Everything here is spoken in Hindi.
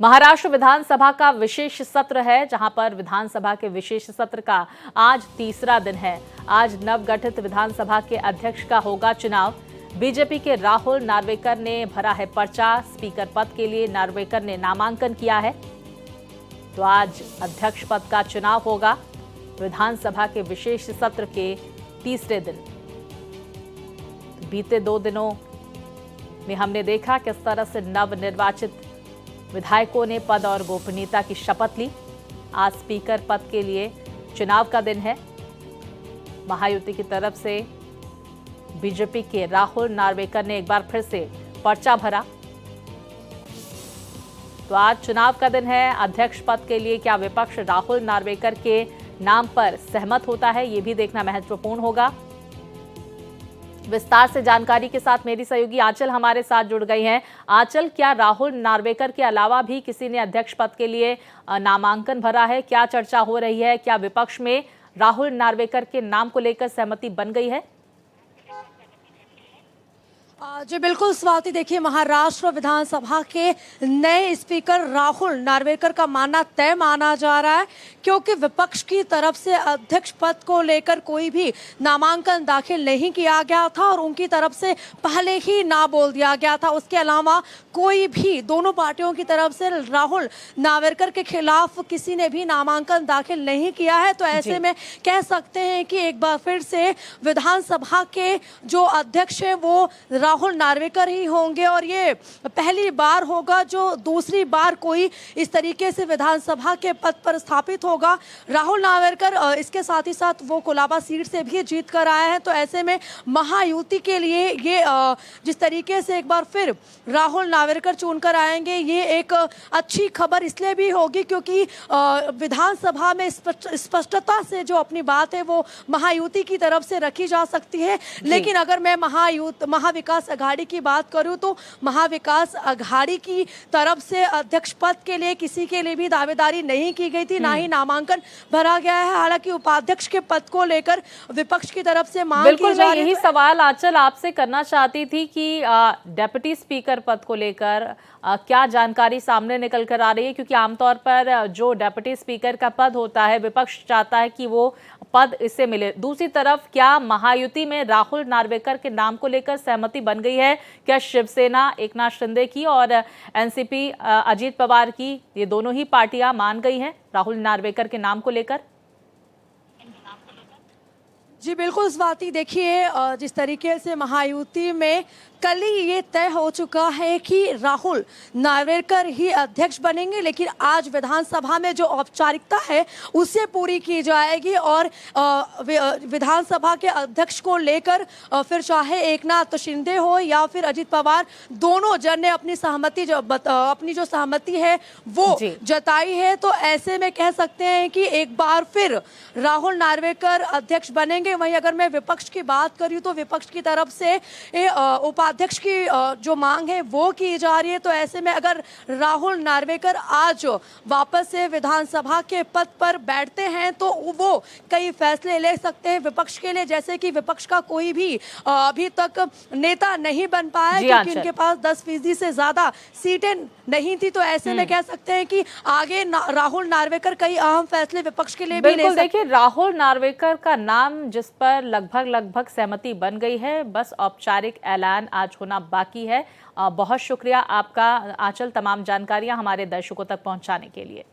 महाराष्ट्र विधानसभा का विशेष सत्र है, जहां पर विधानसभा के विशेष सत्र का आज तीसरा दिन है। आज नवगठित विधानसभा के अध्यक्ष का होगा चुनाव। बीजेपी के राहुल नार्वेकर ने भरा है पर्चा। स्पीकर पद के लिए नार्वेकर ने नामांकन किया है, तो आज अध्यक्ष पद का चुनाव होगा विधानसभा के विशेष सत्र के तीसरे दिन। बीते 2 दिनों में हमने देखा किस तरह से नवनिर्वाचित विधायकों ने पद और गोपनीयता की शपथ ली। आज स्पीकर पद के लिए चुनाव का दिन है। महायुति की तरफ से बीजेपी के राहुल नार्वेकर ने एक बार फिर से पर्चा भरा, तो आज चुनाव का दिन है। अध्यक्ष पद के लिए क्या विपक्ष राहुल नार्वेकर के नाम पर सहमत होता है, ये भी देखना महत्वपूर्ण होगा। विस्तार से जानकारी के साथ मेरी सहयोगी आंचल हमारे साथ जुड़ गई हैं। आंचल, क्या राहुल नार्वेकर के अलावा भी किसी ने अध्यक्ष पद के लिए नामांकन भरा है? क्या चर्चा हो रही है? क्या विपक्ष में राहुल नार्वेकर के नाम को लेकर सहमति बन गई है? जी बिल्कुल स्वाति, देखिए महाराष्ट्र विधानसभा के नए स्पीकर राहुल नार्वेकर का मानना तय माना जा रहा है, क्योंकि विपक्ष की तरफ से अध्यक्ष पद को लेकर कोई भी नामांकन दाखिल नहीं किया गया था और उनकी तरफ से पहले ही ना बोल दिया गया था। उसके अलावा कोई भी दोनों पार्टियों की तरफ से राहुल नार्वेकर के खिलाफ किसी ने भी नामांकन दाखिल नहीं किया है, तो ऐसे में कह सकते हैं कि एक बार फिर से विधानसभा के जो अध्यक्ष है वो राहुल नार्वेकर ही होंगे और ये पहली बार होगा जो दूसरी बार कोई इस तरीके से विधानसभा के पद पर स्थापित होगा। राहुल नार्वेकर इसके साथ ही साथ वो कोलाबा सीट से भी जीत कर आए हैं, तो ऐसे में महायुति के लिए ये जिस तरीके से एक बार फिर राहुल नार्वेकर चुनकर आएंगे, ये एक अच्छी खबर इसलिए भी होगी क्योंकि विधानसभा में स्पष्टता से जो अपनी बात है वो महायुति की तरफ से रखी जा सकती है। लेकिन अगर मैं महाविकास अघाड़ी की बात करूं तो महाविकास अघाड़ी की तरफ से अध्यक्ष पद के लिए किसी के लिए भी दावेदारी नहीं की गई थी, ना ही नामांकन भरा गया है। हालांकि उपाध्यक्ष के पद को लेकर विपक्ष की तरफ से मांग की जा रही है। यही सवाल आंचल आपसे करना चाहती थी कि डेप्यूटी स्पीकर पद को लेकर क्या जानकारी सामने निकल कर आ रही है, क्योंकि आमतौर पर जो डेप्यूटी स्पीकर का पद होता है विपक्ष चाहता है कि वो पद इससे मिले। दूसरी तरफ क्या महायुति में राहुल नार्वेकर के नाम को लेकर सहमति बन गई है? क्या शिवसेना एकनाथ शिंदे की और एनसीपी अजीत पवार की, ये दोनों ही पार्टियां मान गई हैं राहुल नार्वेकर के नाम को लेकर? जी बिल्कुल स्वाति, देखिए जिस तरीके से महायुति में कल ही ये तय हो चुका है कि राहुल नार्वेकर ही अध्यक्ष बनेंगे, लेकिन आज विधानसभा में जो औपचारिकता है उसे पूरी की जाएगी और विधानसभा के अध्यक्ष को लेकर फिर चाहे एकनाथ शिंदे हो या फिर अजीत पवार, दोनों जन ने अपनी सहमति अपनी जो सहमति है वो जताई है। तो ऐसे में कह सकते हैं कि एक बार फिर राहुल नार्वेकर अध्यक्ष बनेंगे। वहीं अगर मैं विपक्ष की बात करूं तो विपक्ष की तरफ से उपाध्यक्ष की जो मांग है वो की जा रही है। तो ऐसे में अगर राहुल नार्वेकर आज वापस से विधानसभा के पद पर बैठते हैं तो वो कई फैसले ले सकते हैं विपक्ष के लिए, जैसे कि विपक्ष का कोई भी अभी तक नेता नहीं बन पाया क्योंकि उनके पास 10% से ज्यादा सीटें नहीं थी। तो ऐसे में कह सकते हैं कि आगे राहुल नार्वेकर कई अहम फैसले विपक्ष के लिए भी ले सकते हैं। देखिए, राहुल नार्वेकर का नाम जिस पर लगभग सहमति बन गई है, बस औपचारिक ऐलान आज होना बाकी है। बहुत शुक्रिया आपका आंचल, तमाम जानकारियां हमारे दर्शकों तक पहुंचाने के लिए।